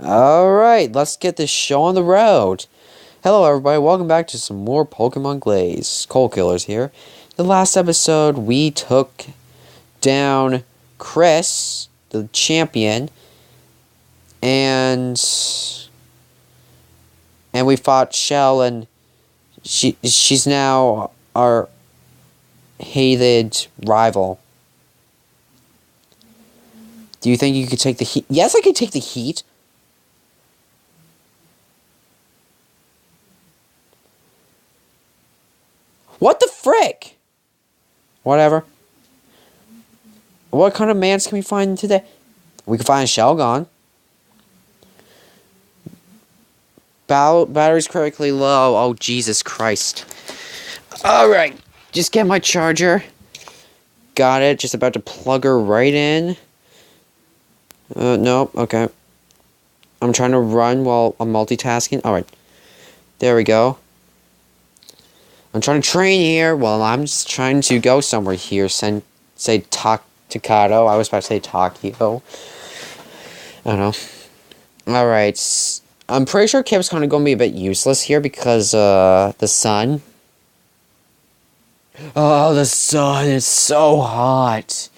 Alright, let's get this show on the road. Hello everybody, welcome back to some more Pokémon Glazed. Cold Killers here. The last episode, we took down Chris, the champion, and we fought Shell, and she's now our hated rival. Do you think you could take the heat? Yes, I could take the heat. What the frick? Whatever. What kind of mans can we find today? We can find a Shelgon. Battery's critically low. Oh, Jesus Christ. Alright. Just get my charger. Got it. Just about to plug her right in. No. Okay. I'm trying to run while I'm multitasking. Alright. There we go. I'm trying to train here. Well, I'm just trying to go somewhere here. Say Takato. I was about to say Tokyo. I don't know. Alright. I'm pretty sure Kip's kind of going to be a bit useless here because, the sun. Oh, the sun is so hot.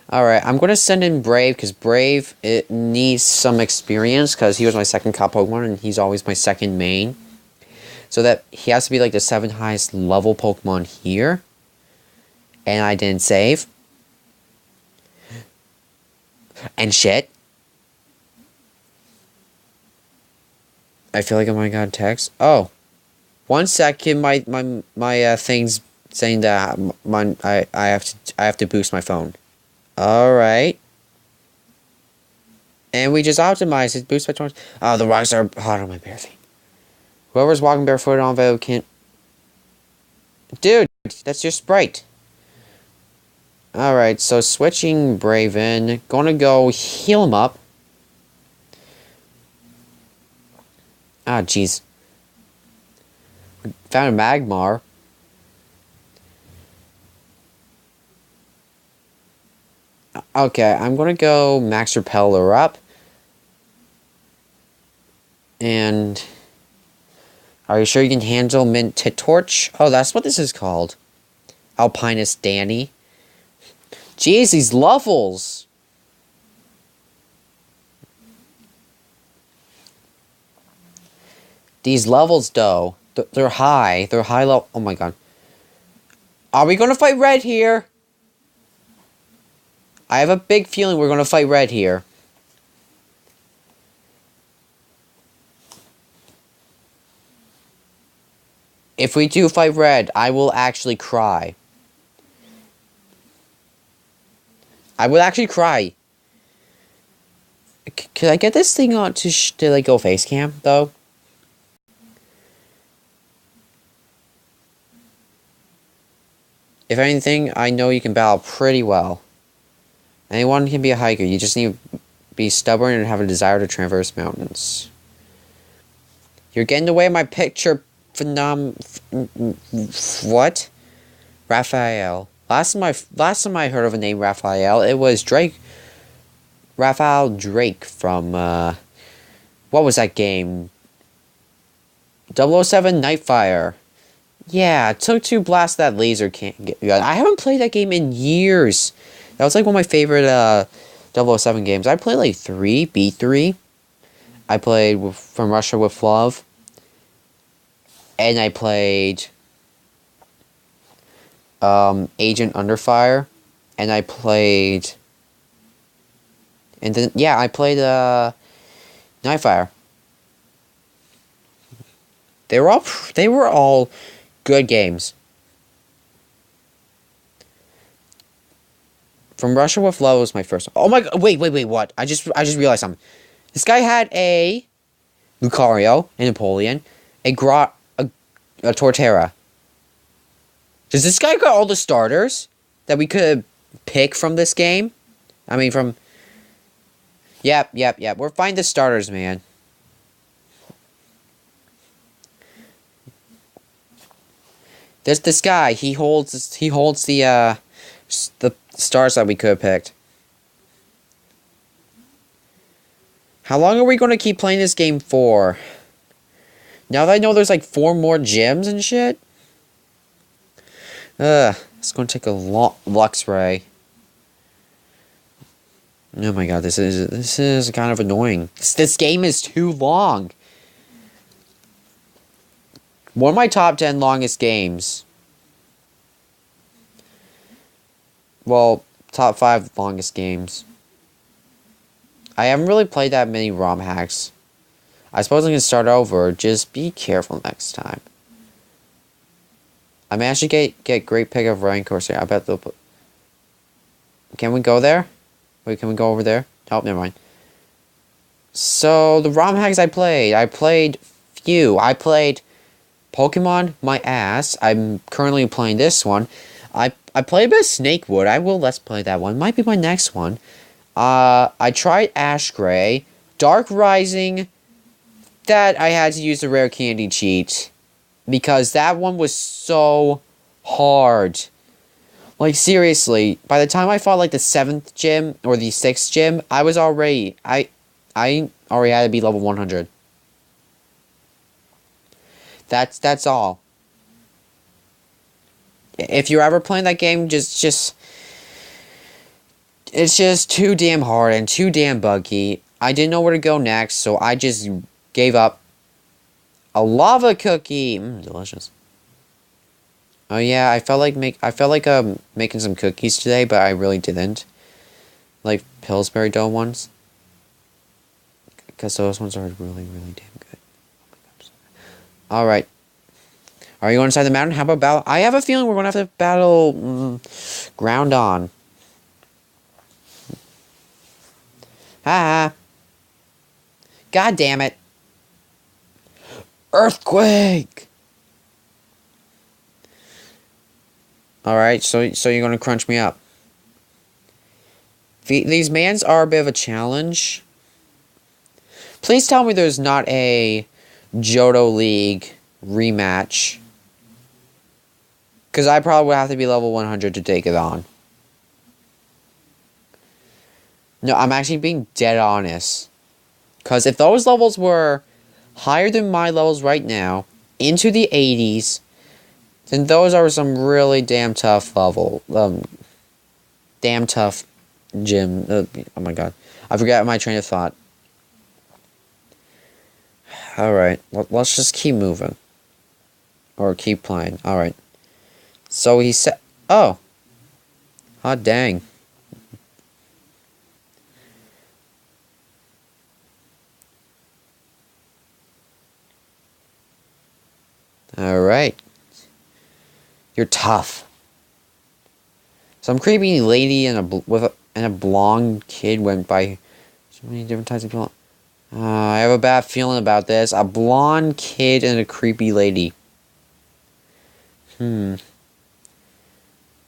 Alright, I'm going to send in Brave, because Brave, it needs some experience, because he was my second top Pokemon, and he's always my second main. So that he has to be like the 7th highest level Pokemon here. And I didn't save. And shit. I feel like I might have got a text. Oh. 1 second, my thing's saying that I have to boost my phone. Alright. And we just optimized it. Boost by 20. Oh, the rocks are hot on my bare feet. Whoever's walking barefoot on Veil can't. Dude, that's your Sprite. Alright, so switching Brave in. Gonna go heal him up. Ah, jeez. Found a Magmar. Okay, I'm gonna go Max Repeller up. And are you sure you can handle Mint Torch? Oh, that's what this is called. Alpinus Danny. Jeez, these levels. These levels, though, they're high. They're high level. Oh my god. Are we gonna fight Red here? I have a big feeling we're gonna fight Red here. If we do fight Red, I will actually cry. I would actually cry. Can I get this thing on to like go face cam though? If anything, I know you can battle pretty well. Anyone can be a hiker. You just need to be stubborn and have a desire to traverse mountains. You're getting away my picture. What? Raphael. Last time I heard of a name Raphael, it was Drake. Raphael Drake from what was that game? 007 Nightfire. Yeah, it took to blast that laser can. I haven't played that game in years. That was like one of my favorite 007 games. I played like 3, beat 3. I played From Russia with Love. And I played Agent Underfire. And I played... And then, yeah, I played Nightfire. They were all good games. From Russia with Love was my first. Oh my god! Wait! What? I just realized something. This guy had a Lucario, a Napoleon, a Torterra. Does this guy got all the starters that we could pick from this game? I mean, from. Yep. We're finding the starters, man. There's this guy. He holds the the stars that we could have picked. How long are we going to keep playing this game for? Now that I know there's like 4 more gyms and shit. It's going to take a long Lux Ray. Oh my god, this is kind of annoying. This game is too long. One of my top 10 longest games. Well, top 5 longest games. I haven't really played that many ROM hacks. I suppose I can start over. Just be careful next time. I managed to get great pick of rank course here. I bet they'll put... Can we go there? Wait, can we go over there? Oh, never mind. So, the ROM hacks I played few. I played Pokemon, my ass. I'm currently playing this one. I played a bit of Snakewood. I will let's play that one. Might be my next one. I tried Ash Gray. Dark Rising. That I had to use the rare candy cheat. Because that one was so hard. Like, seriously. By the time I fought, like, the 7th gym, or the 6th gym, I was already... I already had to be level 100. That's all. If you're ever playing that game, just... It's just too damn hard and too damn buggy. I didn't know where to go next, so I just gave up. A lava cookie! Delicious. Oh yeah, I felt like making some cookies today, but I really didn't. Like Pillsbury Dough ones. Because those ones are really, really damn good. Alright. Are you going inside the mountain? How about battle? I have a feeling we're going to have to battle ground on. Ah. God damn it. Earthquake! Alright, so you're going to crunch me up. These mans are a bit of a challenge. Please tell me there's not a Johto League rematch. Because I probably would have to be level 100 to take it on. No, I'm actually being dead honest. Because if those levels were higher than my levels right now, into the 80s, then those are some really damn tough level. Damn tough gym. Oh my god. I forgot my train of thought. Alright, let's just keep moving. Or keep playing. Alright. So he said... Oh. Hot dang. Alright. You're tough. Some creepy lady and a blonde kid went by so many different types of people. I have a bad feeling about this. A blonde kid and a creepy lady.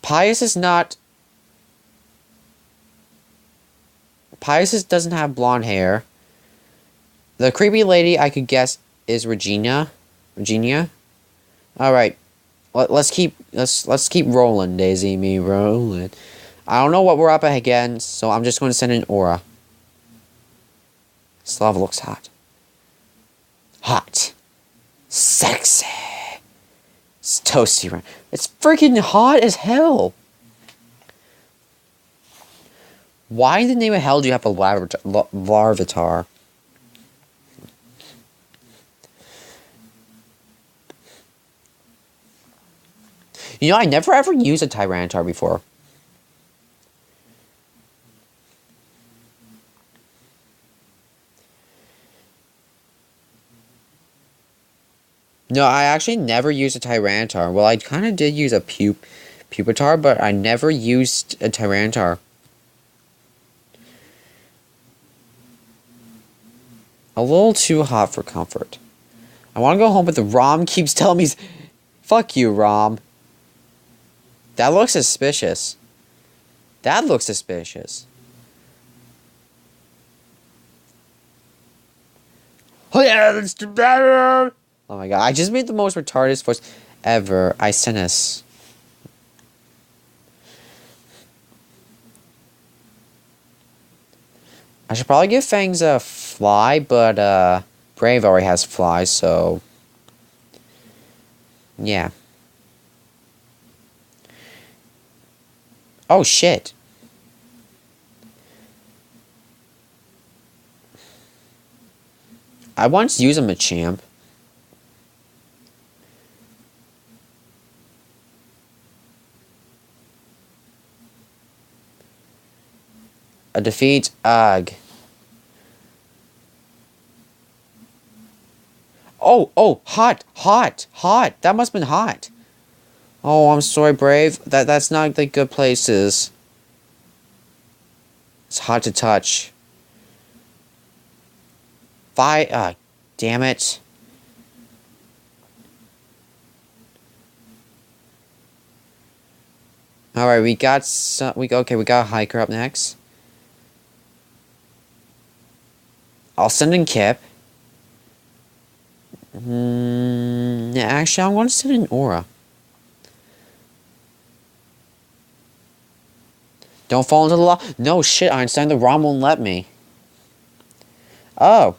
Pius is not... Pius doesn't have blonde hair. The creepy lady I could guess is Regina. Regina? Alright. Let's keep rolling, Daisy me rolling. I don't know what we're up against, so I'm just going to send an aura. This lava looks hot. Hot. Sexy. It's toasty, right? It's freaking hot as hell. Why in the name of hell do you have a Larvitar? You know, I never ever used a Tyranitar before. No, I actually never used a Tyranitar. Well, I kind of did use a Pupitar, but I never used a Tyranitar. A little too hot for comfort. I want to go home, but the ROM keeps telling me... Fuck you, ROM. That looks suspicious. That looks suspicious. Oh yeah, let's do better! Oh my god, I just made the most retarded voice ever. Isinus. I should probably give Fangs a fly, but Brave already has flies, so yeah. Oh shit. I once used him a champ. A defeat, ugh. Oh, hot. That must have been hot. Oh, I'm sorry, Brave. That's not the good places. It's hot to touch. Damn it. Alright, we got a hiker up next. I'll send in Kip. Actually, I'm going to send in Aura. Don't fall into the law. No shit, Einstein, the ROM won't let me. Oh.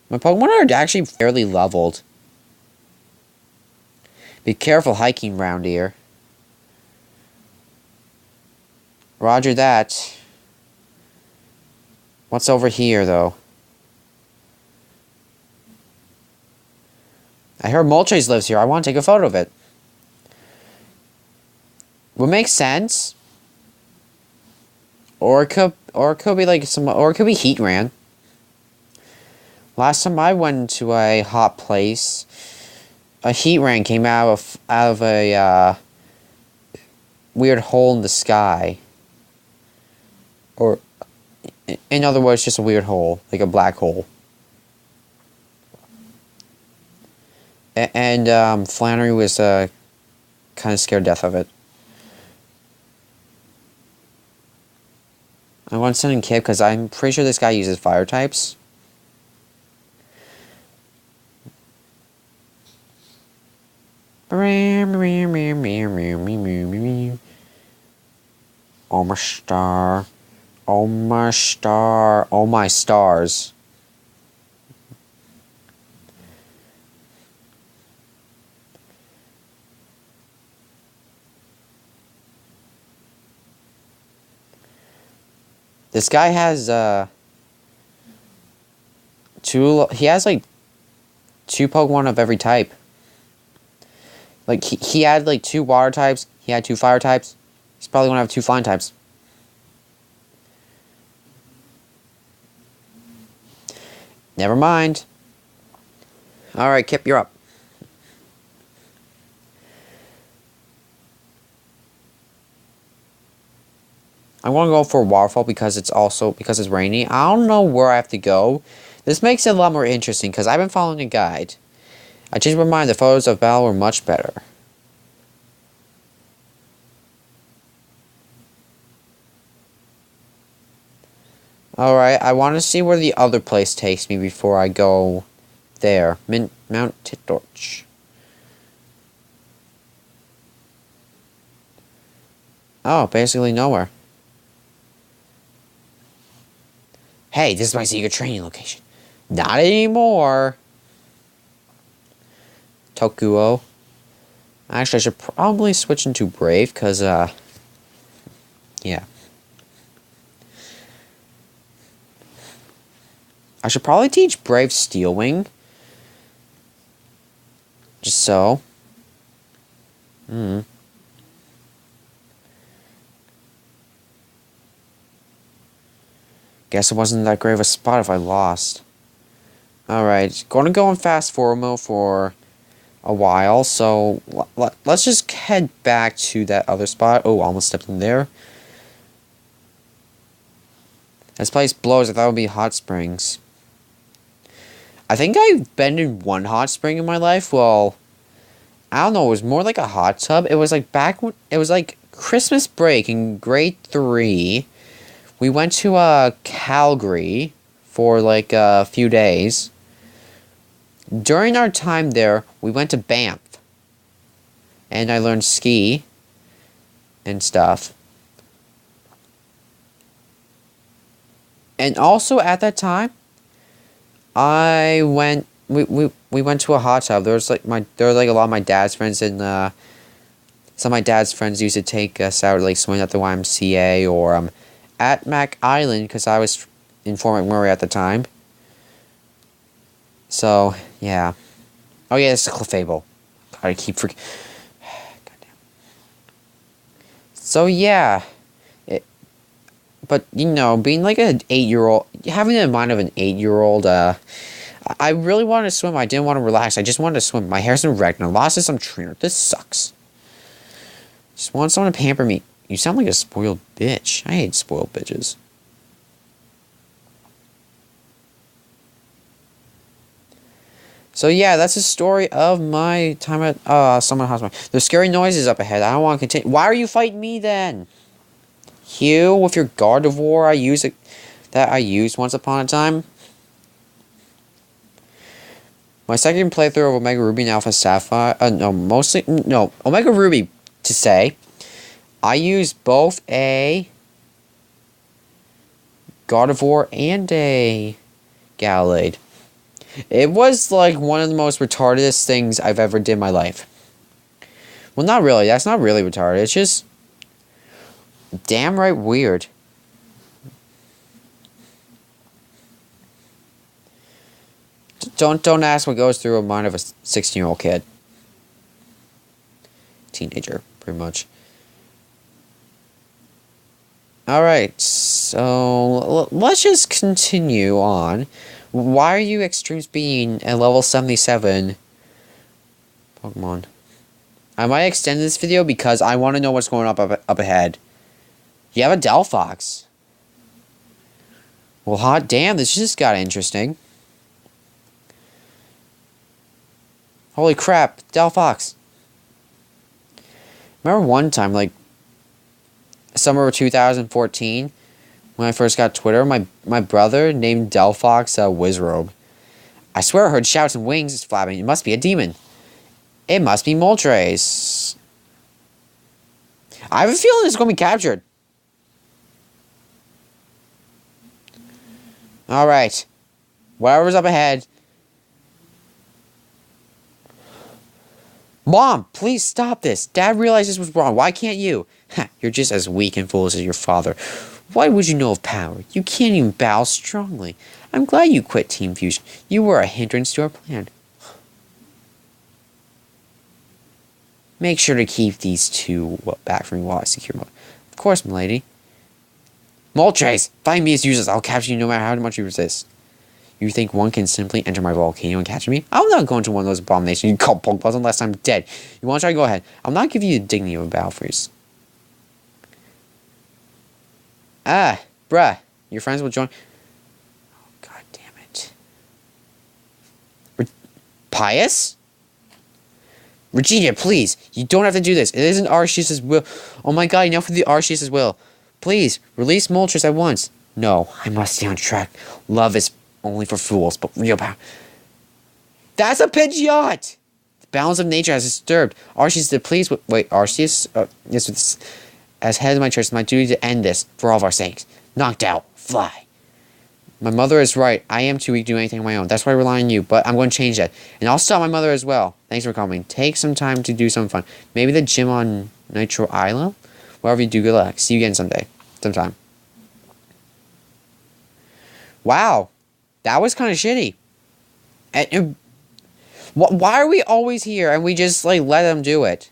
My Pokemon are actually fairly leveled. Be careful hiking round here. Roger that. What's over here, though? I heard Moltres lives here. I want to take a photo of it. Would make sense. Or it could be like or it could be Heatran. Last time I went to a hot place, a Heatran came out of a weird hole in the sky. Or, in other words, just a weird hole, like a black hole. And Flannery was kind of scared death of it. I want to send in Kip because I'm pretty sure this guy uses fire types. Oh my star. Oh my star. Oh my stars. This guy has he has like 2 Pokemon of every type. Like he had like 2 water types, he had 2 fire types. He's probably gonna have 2 flying types. Never mind. Alright, Kip, you're up. I want to go for a waterfall because it's rainy. I don't know where I have to go. This makes it a lot more interesting because I've been following a guide. I changed my mind. The photos of battle were much better. Alright, I want to see where the other place takes me before I go there. Mount Tittorch. Oh, basically nowhere. Hey, this is my secret training location. Not anymore. Tokuo. Actually, I should probably switch into Brave, because, yeah. I should probably teach Brave Steel Wing. Just so. Guess it wasn't that great of a spot if I lost. Alright, gonna go in fast forward mode for a while, so let's just head back to that other spot. Oh, almost stepped in there. This place blows. I thought it would be hot springs. I think I've been in one hot spring in my life. Well, I don't know. It was more like a hot tub. It was like it was like Christmas break in grade 3. We went to Calgary for like a few days. During our time there, we went to Banff. And I learned ski. and stuff. And also at that time, we went to a hot tub. There was like a lot of my dad's friends, and some of my dad's friends used to take us out like swimming at the YMCA or at Mac Island because I was in Fort McMurray at the time. So yeah. Oh yeah, it's a Clefable. Gotta keep Goddamn. So yeah. But, you know, being like an 8-year-old, having the mind of an 8-year-old, I really wanted to swim. I didn't want to relax. I just wanted to swim. My hair's in wrecked, and I lost to some trainer. This sucks. Just want someone to pamper me. You sound like a spoiled bitch. I hate spoiled bitches. So yeah, that's the story of my time at Summer Hospital. There's scary noises up ahead. I don't want to continue. Why are you fighting me then? You with your Gardevoir that I used once upon a time. My second playthrough of Omega Ruby and Alpha Sapphire, Omega Ruby to say, I used both a Gardevoir and a Gallade. It was like one of the most retardedest things I've ever did in my life. Well, not really. That's not really retarded. It's just damn right weird. Don't ask what goes through a mind of a 16-year-old kid. Teenager, pretty much. Alright, so let's just continue on. Why are you extreme speeding at level 77 Pokemon? I might extend this video because I want to know what's going up ahead. You have a Delphox. Well, hot damn, this just got interesting. Holy crap, Delphox. Remember one time, like, summer of 2014, when I first got Twitter, my brother named Delphox Wizrobe. I swear I heard shouts and wings flapping. It must be a demon. It must be Moltres. I have a feeling it's going to be captured. Alright. Whatever's up ahead. Mom, please stop this. Dad realized this was wrong. Why can't you? You're just as weak and foolish as your father. Why would you know of power? You can't even bow strongly. I'm glad you quit Team Fusion. You were a hindrance to our plan. Make sure to keep these two back from me while I secure mode. Of course, milady. Moltres, find me as useless. I'll capture you no matter how much you resist. You think one can simply enter my volcano and catch me? I'm not going to one of those abominations you call Pokeballs unless I'm dead. You want to try? Go ahead. I'll not give you the dignity of a battle freeze. Ah, bruh. Your friends will join. Oh, god damn it. Pious? Regina, please. You don't have to do this. It isn't Arceus' will. Oh my god, enough with the Arceus' will. Please, release Moltres at once. No, I must stay on track. Love is only for fools, but real power. That's a Pidgeot! The balance of nature has disturbed. Arceus is pleased with. Wait, Arceus? Yes, as head of my church, it's my duty to end this for all of our sakes. Knocked out. Fly. My mother is right. I am too weak to do anything on my own. That's why I rely on you, but I'm going to change that. And I'll stop my mother as well. Thanks for coming. Take some time to do something fun. Maybe the gym on Nitro Island? Wherever you do, good luck. See you again sometime. Wow. That was kind of shitty. And why are we always here and we just, like, let them do it?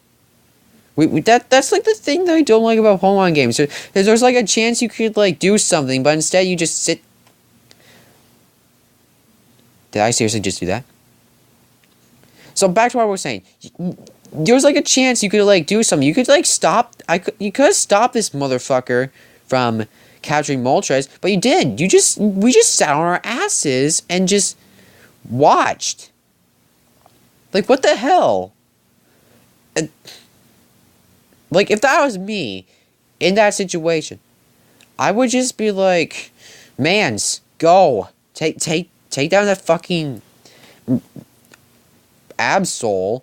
That's, like, the thing that I don't like about Pokemon games. There's, like, a chance you could, like, do something, but instead you just sit. Did I seriously just do that? So back to what I was saying. There was like a chance you could like do something. You could like stop. You could have stopped this motherfucker from capturing Moltres, but you did. We just sat on our asses and just watched. Like what the hell? Like if that was me in that situation, I would just be like, "Mans, go take down that fucking Absol,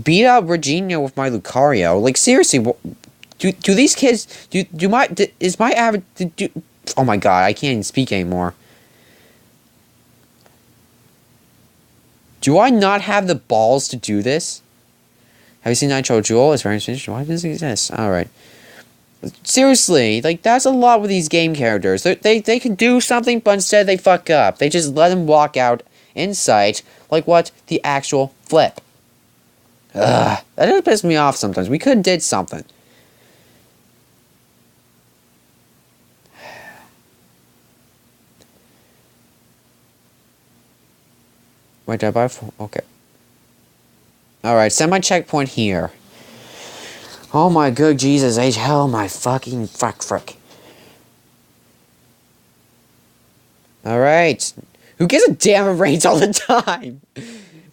beat out Regina with my Lucario. Like, seriously, Do these kids is my average oh my god, I can't even speak anymore. Do I not have the balls to do this? Have you seen Nitro Jewel? It's very interesting. Why does it exist? Alright. Seriously, like, that's a lot with these game characters. They can do something, but instead they fuck up. They just let them walk out in sight, like what? The actual flip. Ugh, that does piss me off sometimes. We could have did something. Wait, did I buy 4? Okay. Alright, send my checkpoint here. Oh my good Jesus H. Hell my fucking frick. Alright. Who gives a damn it rains all the time?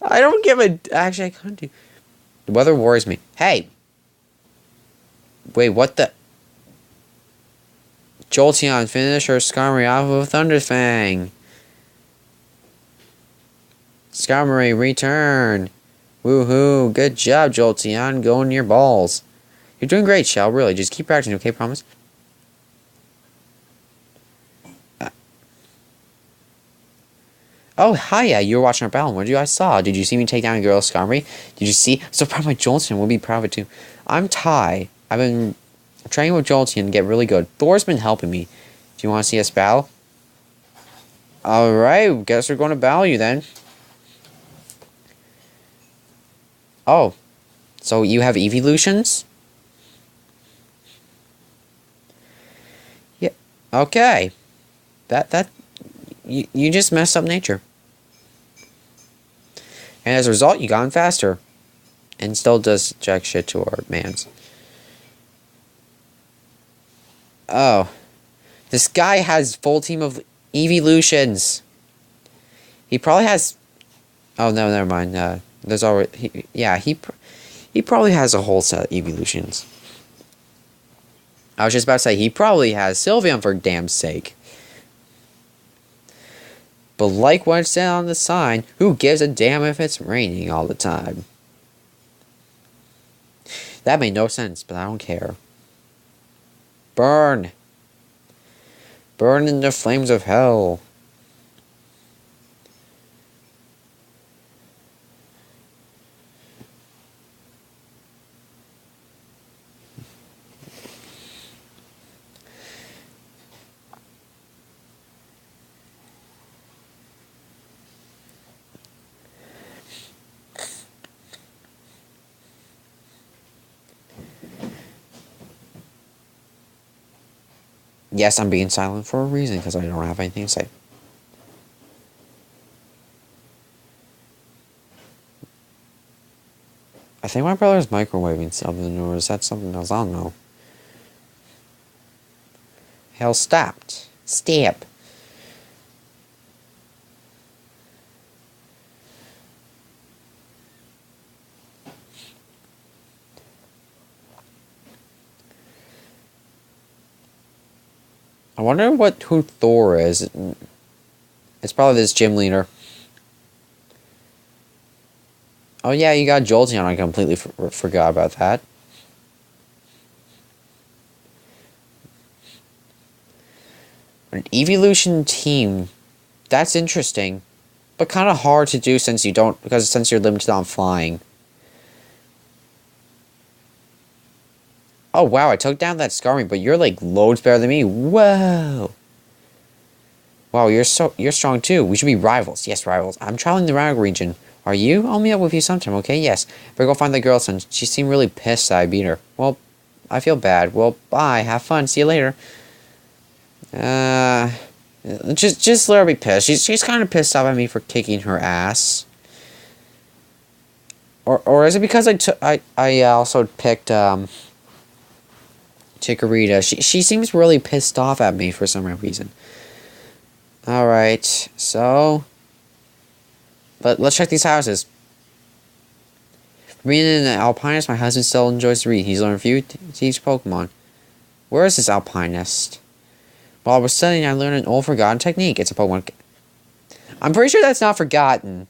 I don't give a... Actually, I can't do... The weather worries me. Hey! Wait, what the... Jolteon, finish her Skarmory off with Thunder Fang. Skarmory, return. Woohoo, good job, Jolteon. Go in your balls. You're doing great, Shell, really. Just keep practicing, okay? Promise? Oh, hiya, you were watching our battle. What did you guys saw? Did you see me take down a girl, Skarmory? Did you see? So proud of my Jolteon. We'll be proud of it, too. I'm Ty. I've been training with Jolteon to get really good. Thor's been helping me. Do you want to see us battle? Alright, guess we're going to battle you, then. Oh. So you have evolutions? Yeah. Okay. You just messed up nature. And as a result, you got faster. And still does jack shit to our mans. Oh. This guy has full team of evolutions. He probably has... Oh, no, never mind. There's already... He probably has a whole set of evolutions. I was just about to say, he probably has Sylveon for damn sake. But like what it said on the sign, who gives a damn if it's raining all the time? That made no sense, but I don't care. Burn! Burn in the flames of hell. Yes, I'm being silent for a reason, because I don't have anything to say. I think my brother's microwaving something, or is that something else? I don't know. Hell, stopped. Stop. I wonder who Thor is. It's probably this gym leader. Oh yeah, you got Jolteon. I completely forgot about that. An evolution team. That's interesting, but kind of hard to do since you're limited on flying. Oh wow, I took down that Skarmory, but you're like loads better than me. Whoa. Wow, you're strong too. We should be rivals. Yes, rivals. I'm traveling the Rhino region. Are you? I'll meet up with you sometime, okay? Yes. Better go find the girl since she seemed really pissed that I beat her. Well, I feel bad. Well, bye. Have fun. See you later. Just let her be pissed. She's kind of pissed off at me for kicking her ass. Or is it because I also picked Chikorita? She seems really pissed off at me for some reason. Alright, so let's check these houses. For being an alpinist, my husband still enjoys to read. He's learned a few to teach Pokemon. Where is this alpinist? While I was studying, I learned an old forgotten technique. It's a Pokemon. I'm pretty sure that's not forgotten.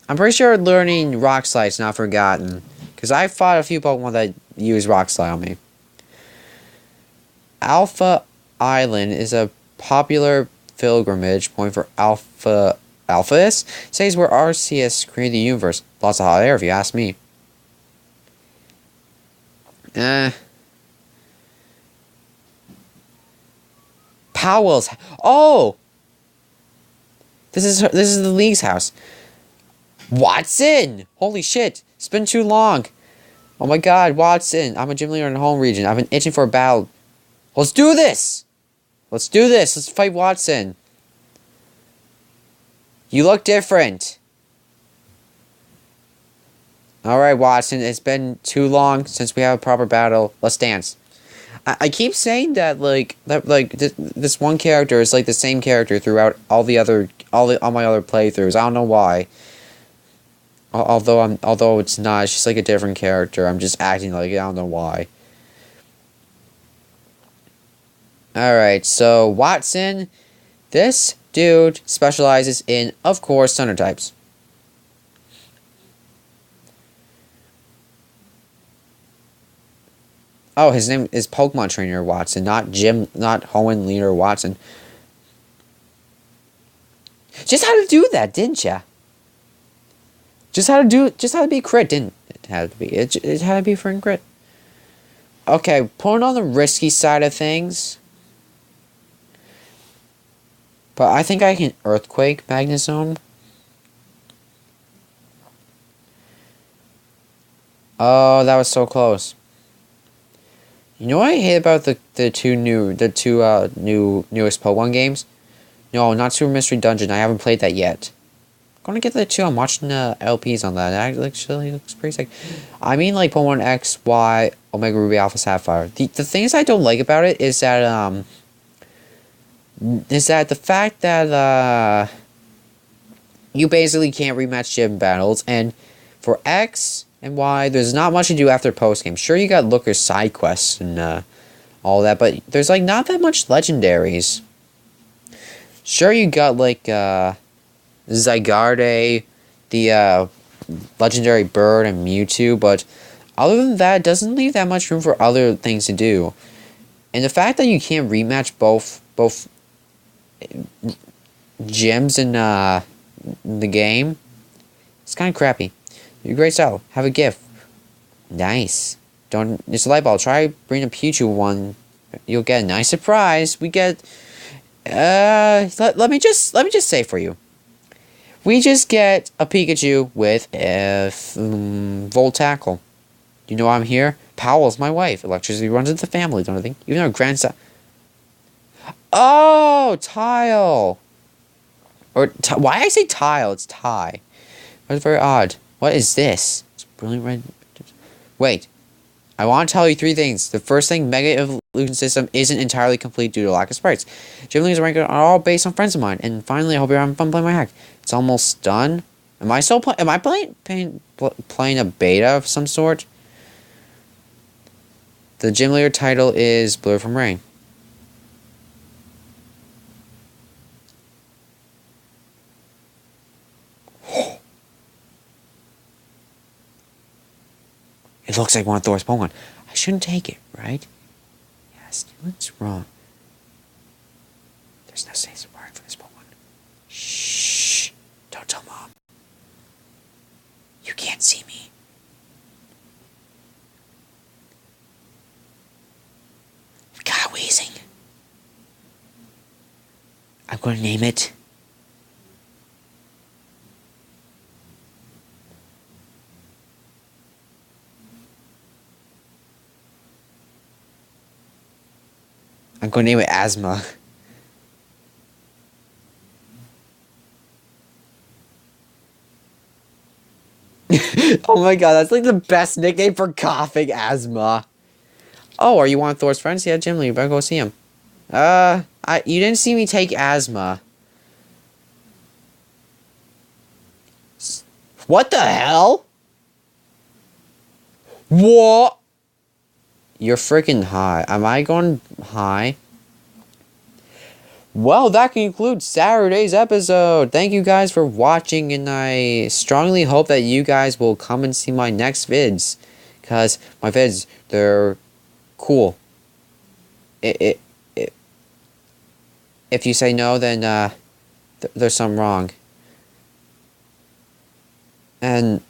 I'm pretty sure learning Rock Slide's not forgotten. Because I fought a few Pokemon that use Rock Slide on me. Alpha Island is a popular pilgrimage point for Alphas. Says where Arceus created the universe. Lots of hot air if you ask me. Powell's. Oh! This is the League's house. Watson! Holy shit. It's been too long. Oh my god, Watson. I'm a gym leader in the home region. I've been itching for a battle. Let's do this! Let's do this. Let's fight Watson. You look different. Alright, Watson. It's been too long since we have a proper battle. Let's dance. I keep saying that this one character is like the same character throughout all my other playthroughs. I don't know why. Although it's not, it's just like a different character. I'm just acting like it. I don't know why. Alright, so Watson, this dude specializes in, of course, Thunder types. Oh, his name is Pokemon Trainer Watson, not Hoenn Leader Watson. Just how to do that, didn't ya? Just how to be crit, didn't it? Had to be. It had to be for crit. Okay, pulling on the risky side of things. But I think I can Earthquake Magnezone. Oh, that was so close. You know what I hate about the newest Pokemon games? No, not Super Mystery Dungeon. I haven't played that yet. I'm gonna get that too. I'm watching the LPs on that. It actually looks pretty sick. I mean, like Pokemon X, Y, Omega Ruby, Alpha Sapphire. The things I don't like about it is that the fact that you basically can't rematch gym battles, and for X and Y, there's not much to do after post game. Sure, you got Looker's side quests and all that, but there's like not that much legendaries. Sure, you got like Zygarde, the legendary bird, and Mewtwo, but other than that, it doesn't leave that much room for other things to do. And the fact that you can't rematch both gyms in the game, it's kind of crappy. You're great style. Have a gift. Nice. It's a light bulb. Try bring a Pikachu one. You'll get a nice surprise. We get. Let me just say for you. We just get a Pikachu with a Volt Tackle. You know why I'm here? Powell's my wife. Electricity runs in the family, don't I think? Even our grandson. Oh, Tile. Or why I say Tile? It's Ty. That's very odd. What is this? It's brilliant red. Wait. I want to tell you 3 things. The first thing, Mega Evolution System isn't entirely complete due to lack of sprites. Gym Leagues are all based on friends of mine. And finally, I hope you're having fun playing my hack. It's almost done. Am I still playing? Am I playing a beta of some sort? The Gym Leader title is Blur from Rain. It looks like one of Thor's Pokemon. I shouldn't take it, right? Yes, what's wrong? There's no safe word for this Pokemon. Shh! Don't tell Mom. You can't see me. We got a wheezing. I'm going to name it. I'm going to name it Asthma. Oh my god, that's like the best nickname for coughing, Asthma. Oh, are you one of Thor's friends? Yeah, Jim Lee, you better go see him. You didn't see me take Asthma. What the hell? What? You're freaking high. Am I going high? Well, that concludes Saturday's episode. Thank you guys for watching, and I strongly hope that you guys will come and see my next vids. Because my vids, they're cool. I if you say no, then there's something wrong. And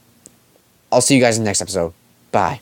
I'll see you guys in the next episode. Bye.